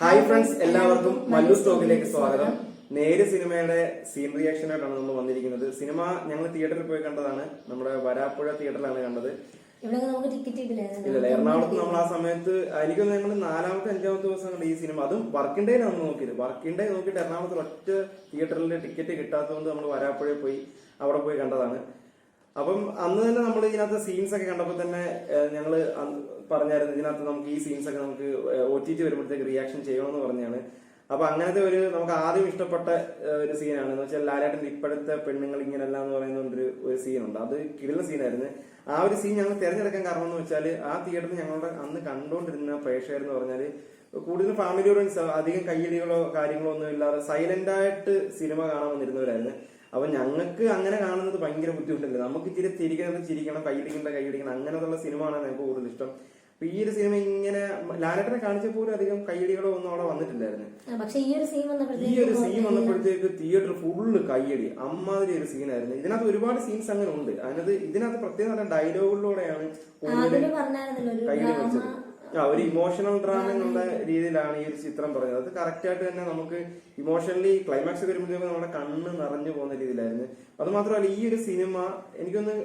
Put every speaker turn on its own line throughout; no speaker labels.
Hi friends, എല്ലാവർക്കും മല്ലു സ്റ്റോക്കിലേക്ക് സ്വാഗതം. നേര് സിനിമയുടെ സീൻ റിയാക്ഷൻ ആയിട്ടാണ് നമ്മൾ വന്നിരിക്കുന്നത്. സിനിമ ഞങ്ങൾ തിയേറ്ററിൽ പോയി കണ്ടതാണ്. നമ്മുടെ വരാപ്പുഴ തിയേറ്ററിലാണ് കണ്ടത്. ഇല്ല, എറണാകുളത്ത് നമ്മൾ ആ സമയത്ത് എനിക്കൊന്ന് ഞങ്ങൾ 4ാമത്തെ 5ാമത്തെ ദിവസം കണ്ട് ഈ സിനിമ. അതും വർക്കിംഗ് ഡേയിലാണ് നമ്മൾ നോക്കിയത്. വർക്കിംഗ് ഡേ നോക്കിയിട്ട് എറണാകുളത്ത് ഒറ്റ തിയേറ്ററിൽ ടിക്കറ്റ് കിട്ടാത്തതുകൊണ്ട് നമ്മൾ വരാപ്പുഴയിൽ പോയി അവിടെ പോയി കണ്ടതാണ്. അപ്പം അന്ന് തന്നെ നമ്മൾ ഇതിനകത്ത് സീൻസ് ഒക്കെ കണ്ടപ്പോൾ തന്നെ ഞങ്ങൾ പറഞ്ഞായിരുന്നു ഇതിനകത്ത് നമുക്ക് ഈ സീൻസ് ഒക്കെ നമുക്ക് OTT വരുമ്പോഴത്തേക്ക് റിയാക്ഷൻ ചെയ്യണമെന്ന് പറഞ്ഞാണ്. അപ്പൊ അങ്ങനത്തെ ഒരു നമുക്ക് ആദ്യം ഇഷ്ടപ്പെട്ട ഒരു സീനാണ് എന്ന് വെച്ചാൽ ലാലേട്ടന്റെ ഇപ്പോഴത്തെ പെണ്ണുങ്ങൾ ഇങ്ങനെയല്ല എന്ന് പറയുന്ന ഒരു സീനുണ്ട്. അത് കിടിലൻ സീനായിരുന്നു. ആ ഒരു സീൻ ഞങ്ങൾ തിരഞ്ഞെടുക്കാൻ കാരണം എന്ന് വെച്ചാൽ ആ തിയേറ്ററിൽ ഞങ്ങളുടെ അന്ന് കണ്ടുകൊണ്ടിരുന്ന പ്രേക്ഷകർ എന്ന് പറഞ്ഞാൽ കൂടുതൽ ഫാമിലി ഓഡിയൻസ്, അധികം കയ്യടികളോ കാര്യങ്ങളോ ഒന്നും ഇല്ലാതെ സൈലന്റ് ആയിട്ട് സിനിമ കാണാൻ വന്നിരുന്നവരായിരുന്നു. അപ്പൊ ഞങ്ങൾക്ക് അങ്ങനെ കാണുന്നത് ഭയങ്കര ബുദ്ധിമുട്ടല്ലേ. നമുക്ക് ഇച്ചിരി ചിരിക്കണം, കൈയടിക്കണം അങ്ങനത്തുള്ള സിനിമ ആണ് ഞങ്ങൾക്ക് കൂടുതൽ ഇഷ്ടം. അപ്പൊ ഈ ഒരു സിനിമ ഇങ്ങനെ ലാലേട്ടനെ കാണിച്ചപ്പോലും അധികം കയ്യടികളോ ഒന്നും അവിടെ വന്നിട്ടില്ലായിരുന്നു.
പക്ഷെ ഈ ഒരു സീൻ
വന്നപ്പോഴത്തേക്ക് തിയേറ്റർ ഫുള്ള് കയ്യടി, അമ്മാതിരി ഒരു സീനായിരുന്നു. ഇതിനകത്ത് ഒരുപാട് സീൻസ് അങ്ങനെ ഉണ്ട്. ഇതിനകത്ത് പ്രത്യേകം ഡയലോഗിലൂടെയാണ് കയ്യടി വെച്ചത്. ഒരു ഇമോഷണൽ ഡ്രാമ എന്നുള്ള രീതിയിലാണ് ഈ ഒരു ചിത്രം പറഞ്ഞത്. അത് കറക്റ്റ് ആയിട്ട് തന്നെ നമുക്ക് ഇമോഷണലി ക്ലൈമാക്സ് വരുമ്പോഴത്തേക്കും നമ്മുടെ കണ്ണ് നിറഞ്ഞു പോകുന്ന രീതിയിലായിരുന്നു. അത് മാത്രമല്ല ഈ ഒരു സിനിമ എനിക്കൊന്ന്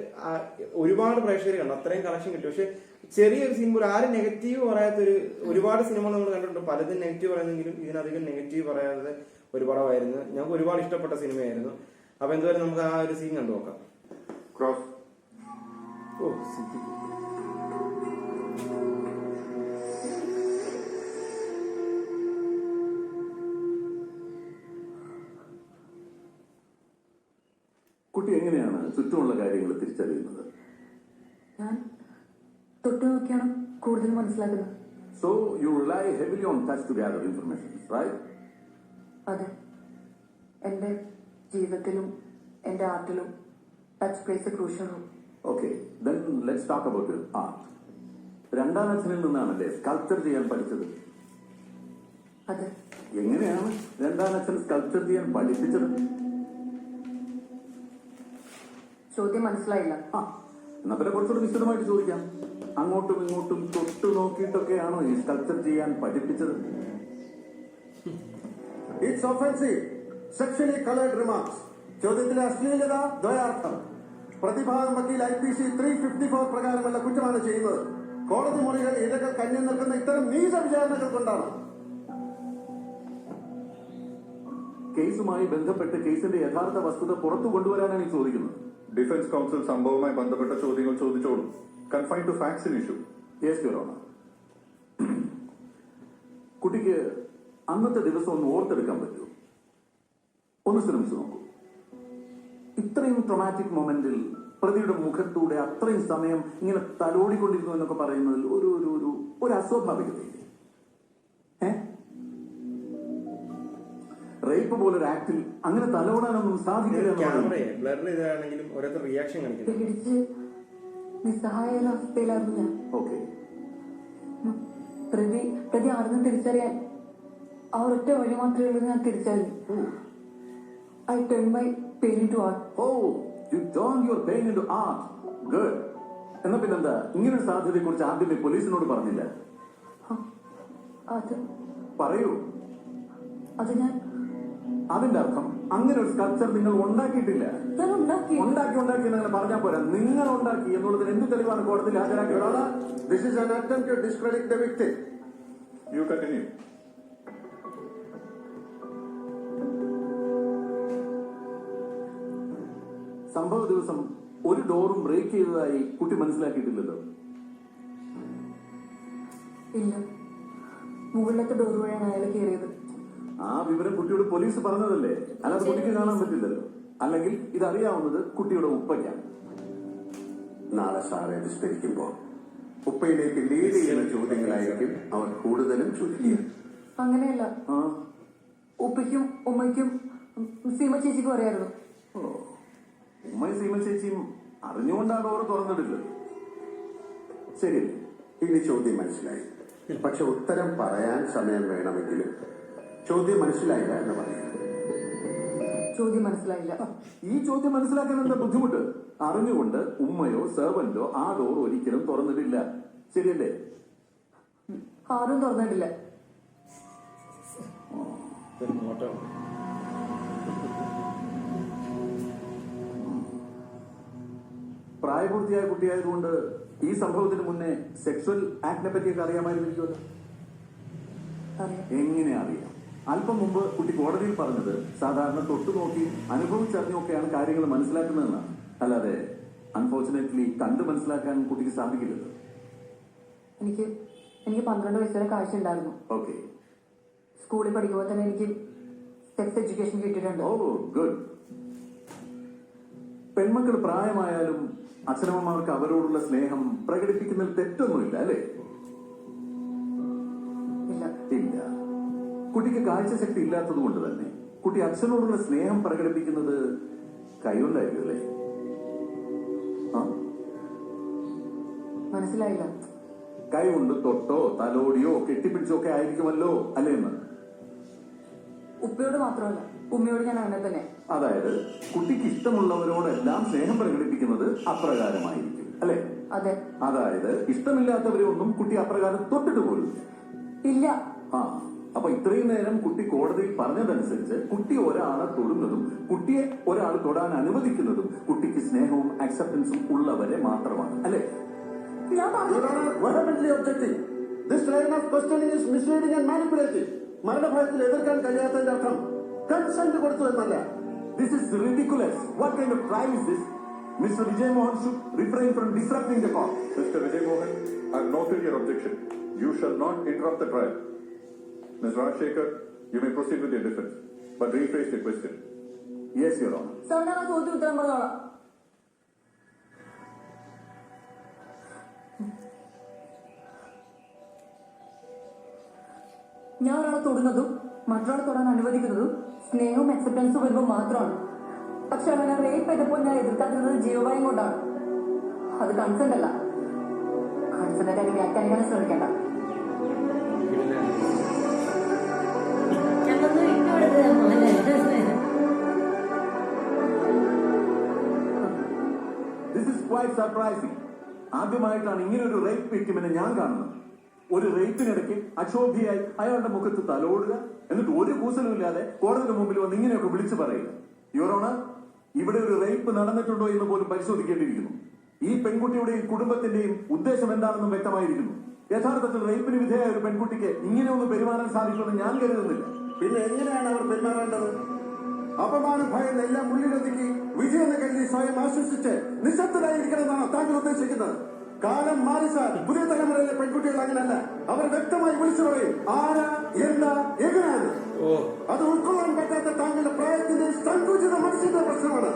ഒരുപാട് പ്രേക്ഷകർ കണ്ടു, അത്രയും കളക്ഷൻ കിട്ടി. പക്ഷെ ചെറിയൊരു സീൻ പോലും ആരും നെഗറ്റീവ് പറയാത്തൊരു ഒരുപാട് സിനിമകൾ നമ്മൾ കണ്ടിട്ടുണ്ട്. പലതും നെഗറ്റീവ് പറയുന്നെങ്കിലും ഇതിനധികം നെഗറ്റീവ് പറയാതെ ഒരു പടമായിരുന്നു. ഞങ്ങൾക്ക് ഒരുപാട് ഇഷ്ടപ്പെട്ട സിനിമയായിരുന്നു. അപ്പൊ എന്തുവരെ നമുക്ക് ആ ഒരു സീൻ കണ്ടു നോക്കാം.
കുട്ടി എങ്ങനെയാണ് ചുറ്റുമുള്ള കാര്യങ്ങൾ തിരിച്ചറിയുന്നത്?
ഞാൻ തൊട്ടു നോക്കിയാണ് കൂടുതൽ മനസ്സിലാക്കുന്നത്.
So you rely heavily on touch to gather information, right?
അതെ, എന്റെ ജീവിതത്തിലും എന്റെ ആർട്ടിലും touch plays a crucial role.
Okay, then let's talk about your art. 2ാം അച്ഛനിൽ നിന്നാണല്ലേ സ്കൾപ്ചർ ചെയ്യാൻ പഠിച്ചത്?
അതെ.
എങ്ങനെയാണ് 2ാം അച്ഛൻ സ്കൾപ്ചർ ചെയ്യാൻ പഠിപ്പിച്ചത്?
ചോദ്യം മനസ്സിലായില്ല.
എന്നാ പിന്നെ കുറച്ചുകൂടി വിശദമായിട്ട് ചോദിക്കാം. അങ്ങോട്ടും ഇങ്ങോട്ടും തൊട്ടു നോക്കിയിട്ടൊക്കെയാണോ ഈ സ്കൾപ്ചർ ചെയ്യാൻ പഠിപ്പിച്ചത്?
It's offensive, sexually coloured remarks. ചോദ്യത്തിലെ അശ്ലീലത, ദ്വയാർത്ഥം. പ്രതിഭാഗം വക്കീൽ IPC 354 പ്രകാരമുള്ള കുറ്റമാണ് ചെയ്യുന്നത്. കോടതി മുറികൾ ഇരകൾ കന്യം നിൽക്കുന്ന ഇത്തരം നീച വിചാരണകൾ കൊണ്ടാണ്.
കേസുമായി ബന്ധപ്പെട്ട് കേസിന്റെ യഥാർത്ഥ വസ്തുത പുറത്തു കൊണ്ടുവരാനാണ് ഈ ചോദിക്കുന്നത്.
ഡിഫൻസ് കൗൺസിൽ സംഭവവുമായി ബന്ധപ്പെട്ട ചോദ്യങ്ങൾ ചോദിച്ചോളൂ. Confine to facts in issue.
Yes your honour. കുട്ടിക്ക് അന്നത്തെ ദിവസം ഒന്ന് ഓർത്തെടുക്കാൻ പറ്റുമോ? ഒന്ന് ശ്രമിച്ചു നോക്കൂ. ഇത്രയും ട്രോമാറ്റിക് മൊമെന്റിൽ പ്രതിയുടെ മുഖത്തൂടെ അത്രയും സമയം ഇങ്ങനെ തലോടിക്കൊണ്ടിരുന്നു എന്നൊക്കെ പറയുന്നതിൽ ഒരു അസ്വാഭാവികതയില്ലേ? റേപ്പ് പോലൊരു ആക്ടിൽ അങ്ങനെ തലോടാനൊന്നും സാധിക്കില്ല.
പേടിച്ച് നിസ്സഹായ അവസ്ഥയിലായിരുന്നു ഞാൻ.
ഓക്കെ,
പ്രതി ആണെന്ന് തിരിച്ചറിയാൻ ആ ഒരൊറ്റ വഴി മാത്രമേ ഉള്ളൂ. ഞാൻ തിരിച്ചറിഞ്ഞു. I turned my pain into art.
Oh, you turned your pain into art. Good. എന്നാ പിന്നെന്താ ഇങ്ങനെ ഒരു സാധ്യതയെ കുറിച്ച് ആദ്യമേ പോലീസിനോട് പറഞ്ഞില്ല?
അത്
പറയൂ.
അത് ഞാൻ
അതിന്റെ അർത്ഥം അങ്ങനെ ഒരു സ്കൾപ്ചർ നിങ്ങൾ ഉണ്ടാക്കിയിട്ടില്ല.
ഞാൻ ഉണ്ടാക്കി
നിങ്ങൾ പറഞ്ഞാൽ പോരാ. നിങ്ങൾ ഉണ്ടാക്കി എന്നുള്ളതിന് എന്ത് തെളിവാണ് കോടതിയിൽ ഹാജരാക്കിയത്?
This is an attempt to discredit the victim.
You continue.
സംഭവ ദിവസം ഒരു ഡോറും ബ്രേക്ക് ചെയ്തതായി കുട്ടി മനസ്സിലാക്കിയിട്ടില്ലല്ലോ?
ഇല്ല, മുകളിലത്തെ ഡോർ വഴിയാണ് അയാൾ കയറിയത്.
ആ വിവരം കുട്ടിയോട് പോലീസ് പറഞ്ഞതല്ലേ? അല്ലാതെ കുട്ടിക്ക് കാണാൻ പറ്റില്ലല്ലോ. അല്ലെങ്കിൽ ഇതറിയാവുന്നത് കുട്ടിയുടെ ഉപ്പയ്ക്കാണ്.
നാളെ സാറെ വിസ്തരിക്കുമ്പോൾ ഉപ്പയിലേക്ക് ലീഡ് ചെയ്യുന്ന ചോദ്യങ്ങളായിരിക്കും അവർ കൂടുതലും ചോദിക്കുക.
അങ്ങനെയല്ല, ഉപ്പയ്ക്കും ഉമ്മയ്ക്കും സീമ ചേച്ചിക്കും അറിയായിരുന്നു.
ഉമ്മയും സീമ ചേച്ചിയും അറിഞ്ഞുകൊണ്ടാണ് ഡോർ തുറന്നിട്ടില്ലല്ലോ. ശരി,
ഇനി ചോദ്യം മനസ്സിലായി. പക്ഷെ ഉത്തരം പറയാൻ സമയം വേണമെങ്കിലും ചോദ്യം മനസ്സിലായില്ല എന്ന് പറയാം.
ചോദ്യം മനസ്സിലായില്ല.
ഈ ചോദ്യം മനസ്സിലാക്കാൻ എന്താ ബുദ്ധിമുട്ട്? അറിഞ്ഞുകൊണ്ട് ഉമ്മയോ സെർവന്റോ ആ ഡോർ ഒരിക്കലും തുറന്നിട്ടില്ല. ശരിയല്ലേ?
ആരും തുറന്നിട്ടില്ല.
ഒരു നോട്ടം.
പ്രായപൂർത്തിയായ കുട്ടിയായതുകൊണ്ട് ഈ സംഭവത്തിന് മുന്നേ സെക്സ്വൽ ആക്ടിനെ പറ്റിയൊക്കെ അറിയാമായിരുന്നിരിക്കുമല്ലോ.
അറിയാം.
എങ്ങനെ അറിയാം? അല്പം മുമ്പ് കുട്ടി കോടതിയിൽ പറഞ്ഞത് സാധാരണ തൊട്ടുനോക്കി അനുഭവിച്ചറിഞ്ഞൊക്കെയാണ് കാര്യങ്ങൾ മനസ്സിലാക്കുന്നതെന്നാണ്. അല്ലാതെ അൺഫോർച്ചുനേറ്റ്ലി കണ്ടു മനസ്സിലാക്കാൻ കുട്ടിക്ക് സാധിക്കില്ലല്ലോ.
എനിക്ക് 12 വയസ്സ് വരെ കാഴ്ച ഉണ്ടായിരുന്നു.
ഓക്കെ.
സ്കൂളിൽ പഠിക്കുമ്പോൾ തന്നെ എനിക്ക് സെക്സ് എഡ്യൂക്കേഷൻ കിട്ടിയിട്ടുണ്ട്.
ഓ ഗുഡ്. പെൺമക്കൾ പ്രായമായാലും അച്ഛനമ്മമാർക്ക് അവരോടുള്ള സ്നേഹം പ്രകടിപ്പിക്കുന്നതിൽ തെറ്റൊന്നുമില്ല അല്ലേ?
ഇല്ല.
ഇല്ല. കുട്ടിക്ക് കാഴ്ചശക്തി ഇല്ലാത്തത് കൊണ്ട് തന്നെ കുട്ടി അച്ഛനോടുള്ള സ്നേഹം പ്രകടിപ്പിക്കുന്നത് കൈകൊണ്ടായിരിക്കും അല്ലേ? ആ,
മനസ്സിലായില്ല.
കൈ കൊണ്ട് തൊട്ടോ തലോടിയോ കെട്ടിപ്പിടിച്ചോ ഒക്കെ ആയിരിക്കുമല്ലോ അല്ലേ എന്ന്.
ഉപ്പയോട് മാത്രമല്ല, ഉമ്മയോട് ഞാൻ അങ്ങനെ തന്നെ.
അതായത് കുട്ടിക്ക് ഇഷ്ടമുള്ളവരോടെല്ലാം സ്നേഹം പ്രകടിപ്പിക്കുന്നത് അപ്രകാരമായിരിക്കും അല്ലേ?
അതെ.
അതായത് ഇഷ്ടമില്ലാത്തവരെ ഒന്നും കുട്ടി അപ്രകാരം തൊട്ടിട്ട് പോലും
ഇല്ല.
ആ, അപ്പൊ ഇത്രയും നേരം കുട്ടി കോടതിയിൽ പറഞ്ഞതനുസരിച്ച് കുട്ടി ഒരാളെ തൊടുന്നതും കുട്ടിയെ ഒരാൾ തൊടാൻ അനുവദിക്കുന്നതും കുട്ടിക്ക് സ്നേഹവും അക്സെപ്റ്റൻസും ഉള്ളവരെ മാത്രമാണ് അല്ലേ?
ഞാൻ പറഞ്ഞു.
Your Honor, vehemently objecting. This line of questioning is misleading and manipulative. മരണഭയത്തിൽ എതിർക്കാൻ കഴിയാത്തതിന്റെ അർത്ഥം കൺസെന്റ് കൊടുത്തു എന്നല്ല.
This is ridiculous. What kind of trial is this? Mr. Vijay Mohan should refrain from disrupting the court.
Mr. Vijay Mohan, I have noted your objection. You shall not interrupt the trial. Ms. Rajshekhar, you may proceed with your defense, but rephrase the question.
Yes, Your Honor.
Sir, ഞാൻ ആ ചോദ്യം ഉത്തരം പറഞ്ഞോളാം. ഞാൻ ഒരാളെ തൊടുന്നതും മറ്റൊരാളെ തൊടാൻ അനുവദിക്കുന്നതും സ്നേഹവും അക്സെപ്റ്റൻസും വരുമ്പോൾ മാത്രമാണ്. പക്ഷെ അങ്ങനെ റേപ്പ് ചെയ്തപ്പോൾ ഞാൻ എതിർക്കാതിരുന്നത് ജീവഭയം കൊണ്ടാണ്. അത് കൺസെന്റ് അല്ല. കൺസെന്റ് കാര്യം വ്യാഖ്യാനിക്കാനും ശ്രമിക്കേണ്ട.
This is quite surprising. ആദ്യമായിട്ടാണ് ഇങ്ങനെ ഒരു റേപ്പ് വിക്ടിമിനെ ഞാൻ കാണുന്നത്. ഒരു റേപ്പിനിടയ്ക്ക് അക്ഷോഭ്യയായി അയാളുടെ മുഖത്ത് തലോടുക, എന്നിട്ട് ഒരു കൂസലുമില്ലാതെ കോടതിയുടെ മുമ്പിൽ വന്ന് ഇങ്ങനെയൊക്കെ വിളിച്ചു പറയുക. യുവർ ഓണർ, ഇവിടെ ഒരു റേപ്പ് നടന്നിട്ടുണ്ടോ എന്ന് പോലും പരിശോധിക്കേണ്ടിയിരിക്കുന്നു. ഈ പെൺകുട്ടിയുടെയും കുടുംബത്തിന്റെയും ഉദ്ദേശം എന്താണെന്നും വ്യക്തമായിരിക്കുന്നു. യഥാർത്ഥത്തിൽ റേപ്പിന് വിധേയ ഒരു പെൺകുട്ടിക്ക് ഇങ്ങനെയൊന്നും പെരുമാറാൻ സാധിക്കുമെന്ന് ഞാൻ കരുതുന്നില്ല.
പിന്നെ എങ്ങനെയാണ് അവർ പെരുമാറേണ്ടത്? അപമാന ഭയം എല്ലാം ഉള്ളിലൊതുക്കി വിജയെന്ന് കരുതി സ്വയം ആശ്വസിച്ച് നിശബ്ദരായിരിക്കണമെന്നാണ് താങ്കൾ ഉദ്ദേശിക്കുന്നത്? കാലം മാറി സാർ. പുതിയ തലമുറയിലെ പെൺകുട്ടികൾ അങ്ങനല്ല. അവർ വ്യക്തമായി വിളിച്ചു പറയും ആരാ, എന്താ, എങ്ങനെയാണ്. അത് ഉൾക്കൊള്ളാൻ പറ്റാത്ത താങ്കളുടെ പ്രായത്തിന്റെ സങ്കുചിത മനസ്സിന്റെ പ്രശ്നമാണ്.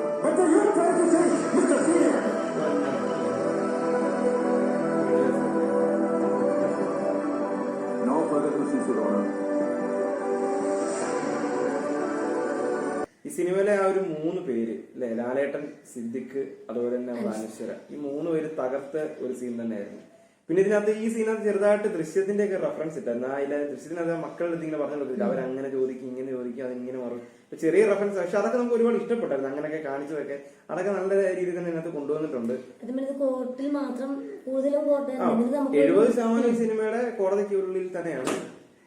No further questions, Your Honor.
ഈ സിനിമയിലെ ആ ഒരു 3 പേര് അല്ലെ, ലാലേട്ടൻ, സിദ്ദിഖ്, അതുപോലെ തന്നെ നമ്മുടെ അനശ്വര, ഈ 3 പേര് തകർത്ത ഒരു സീൻ തന്നെയായിരുന്നു. പിന്നെ ഇതിനകത്ത് ഈ സീനകത്ത് ചെറുതായിട്ട് ദൃശ്യത്തിന്റെ ഒക്കെ റെഫറൻസ് ഇട്ടായിരുന്നു. അതിലെ ദൃശ്യത്തിനകത്ത് മക്കളുടെ ഇങ്ങനെ പറഞ്ഞു കൊടുത്തില്ല, അവരങ്ങനെ ചോദിക്കും, ഇങ്ങനെ ചോദിക്കും, അതിങ്ങനെ മാറും. ചെറിയ റെഫറൻസ്, പക്ഷെ അതൊക്കെ നമുക്ക് ഒരുപാട് ഇഷ്ടപ്പെട്ടായിരുന്നു. അങ്ങനെയൊക്കെ കാണിച്ചതൊക്കെ അതൊക്കെ നല്ല രീതിയിൽ തന്നെ ഇതിനകത്ത് കൊണ്ടുവന്നിട്ടുണ്ട്. 70% സിനിമയുടെ കോടതിക്കുള്ളിൽ തന്നെയാണ്.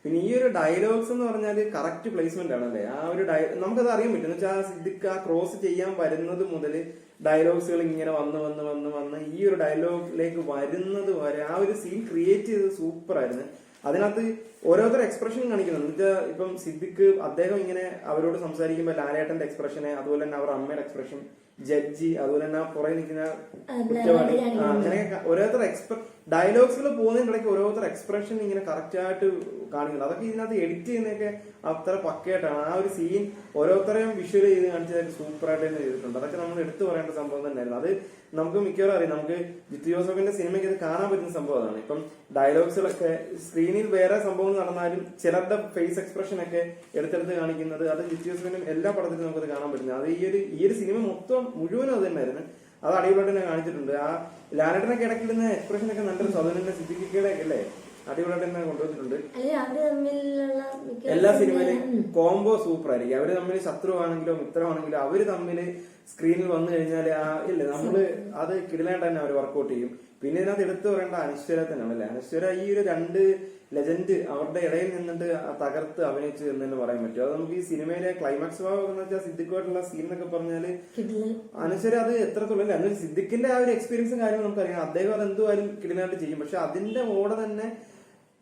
പിന്നെ ഈ ഒരു ഡയലോഗ്സ് എന്ന് പറഞ്ഞാൽ കറക്റ്റ് പ്ലേസ്മെന്റ് ആണല്ലേ. ആ ഒരു നമുക്കത് അറിയാൻ പറ്റും. എന്ന് വെച്ചാൽ സിദ്ദിഖ് ആ ക്രോസ് ചെയ്യാൻ വരുന്നത് മുതൽ ഡയലോഗ്സുകൾ ഇങ്ങനെ വന്ന് ഈ ഒരു ഡയലോഗിലേക്ക് വരുന്നത് വരെ ആ ഒരു സീൻ ക്രിയേറ്റ് ചെയ്തത് സൂപ്പർ ആയിരുന്നു. അതിനകത്ത് ഓരോരുത്തർ എക്സ്പ്രഷൻ കാണിക്കുന്നുണ്ട്. എന്നുവെച്ചാൽ ഇപ്പം സിദ്ദിഖ് അദ്ദേഹം ഇങ്ങനെ അവരോട് സംസാരിക്കുമ്പോൾ ലാലേട്ടന്റെ എക്സ്പ്രഷന്, അതുപോലെ തന്നെ അവരുടെ അമ്മയുടെ എക്സ്പ്രഷൻ, ജഡ്ജി, അതുപോലെ തന്നെ പുറകെ നിൽക്കുന്ന കുറ്റവാളി, അങ്ങനെയൊക്കെ ഓരോരുത്തർ ഡയലോഗ്സുകൾ പോകുന്നതിന്റെ ഇടയ്ക്ക് ഓരോരുത്തർ എക്സ്പ്രഷൻ ഇങ്ങനെ കറക്റ്റ് ആയിട്ട് കാണിക്കുന്നുണ്ട്. അതൊക്കെ ഇതിനകത്ത് എഡിറ്റ് ചെയ്യുന്നതൊക്കെ അത്ര പക്കയായിട്ടാണ്. ആ ഒരു സീൻ ഓരോരുത്തരെയും വിഷ്വൽ ചെയ്ത് കാണിച്ചതൊക്കെ സൂപ്പറായിട്ട് തന്നെ ചെയ്തിട്ടുണ്ട്. അതൊക്കെ നമ്മൾ എടുത്തു പറയേണ്ട സംഭവം തന്നെയായിരുന്നു. അത് നമുക്ക് മിക്കവാറും അറിയാം. നമുക്ക് ജിത്തു ജോസഫിന്റെ സിനിമയ്ക്ക് ഇത് കാണാൻ പറ്റുന്ന സംഭവം അതാണ്. ഇപ്പം ഡയലോഗ്സുകളൊക്കെ സ്ക്രീനിൽ വേറെ സംഭവം നടന്നാലും ചിലരുടെ ഫേസ് എക്സ്പ്രഷൻ ഒക്കെ എടുത്തെടുത്ത് കാണിക്കുന്നത് അത് ജിത്തു ജോസഫിനും എല്ലാ പടത്തിലും നമുക്കത് കാണാൻ പറ്റുന്നത്. അത് ഈ ഒരു സിനിമ മൊത്തം മുഴുവനും അത് തന്നെയായിരുന്നു. അത് അടിപൊളിയായിട്ട് തന്നെ കാണിച്ചിട്ടുണ്ട്. ആ ലാലേട്ടനൊക്കെ ഇടയ്ക്കിടുന്ന എക്സ്പ്രഷൻ ഒക്കെ നല്ലൊരു സ്വതന്ത്രന്റെ സിദ്ദിഖിയുടെ അല്ലേ അടിപൊളിയായിട്ട് തന്നെ കൊണ്ടുവന്നിട്ടുണ്ട്. എല്ലാ സിനിമയിലും കോംബോ സൂപ്പർ ആയിരിക്കും. അവര് തമ്മിൽ ശത്രുവാണെങ്കിലോ മിത്രമാണെങ്കിലോ അവര് തമ്മിൽ സ്ക്രീനിൽ വന്നു കഴിഞ്ഞാൽ ഇല്ലേ നമ്മള് അത് കിടിലായിട്ട് തന്നെ അവർ വർക്ക്ഔട്ട് ചെയ്യും. പിന്നെ ഇതിനകത്ത് എടുത്തു പറയേണ്ട അനശ്വര തന്നെയാണ് അല്ലെ. അനശ്വര ഈ ഒരു 2 ലെജൻഡ് അവരുടെ ഇടയിൽ നിന്നിട്ട് തകർത്ത് അഭിനയിച്ചു എന്ന് തന്നെ പറയാൻ പറ്റും. അത് നമുക്ക് ഈ സിനിമയിലെ ക്ലൈമാക്സ് ഭാഗം എന്ന് വെച്ചാൽ സിദ്ദിഖുമായിട്ടുള്ള സീൻ എന്നൊക്കെ പറഞ്ഞാല് അനശ്വര അത് എത്രത്തോളം അല്ലെ, അന്ന് സിദ്ദിഖിന്റെ ആ ഒരു എക്സ്പീരിയൻസും കാര്യവും നമുക്കറിയാം. അദ്ദേഹം അത് എന്തുമായാലും കിടിലായിട്ട് ചെയ്യും. പക്ഷെ അതിന്റെ ഓടെ തന്നെ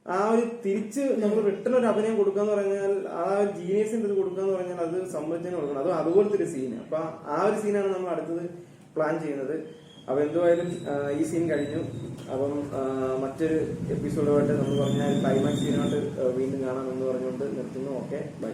ആ ഒരു തിരിച്ച് നമ്മൾ റിട്ടേൺ ഒരു അഭിനയം കൊടുക്കാന്ന് പറഞ്ഞാൽ, ആ ഒരു ജീനിയസിന്റെ ഇത് കൊടുക്കാന്ന് പറഞ്ഞാൽ അത് സംബന്ധിച്ചു കൊടുക്കണം. അതും അതുപോലത്തെ ഒരു സീൻ. അപ്പൊ ആ ഒരു സീനാണ് നമ്മൾ അടുത്തത് പ്ലാൻ ചെയ്യുന്നത്. അപ്പൊ എന്തുമായാലും ഈ സീൻ കഴിഞ്ഞു. അപ്പം മറ്റൊരു എപ്പിസോഡുമായിട്ട് നമ്മൾ പറഞ്ഞ ക്ലൈമാക്സ് സീനായിട്ട് വീണ്ടും കാണാം എന്ന് പറഞ്ഞുകൊണ്ട് നിർത്തുന്നു. Okay, by.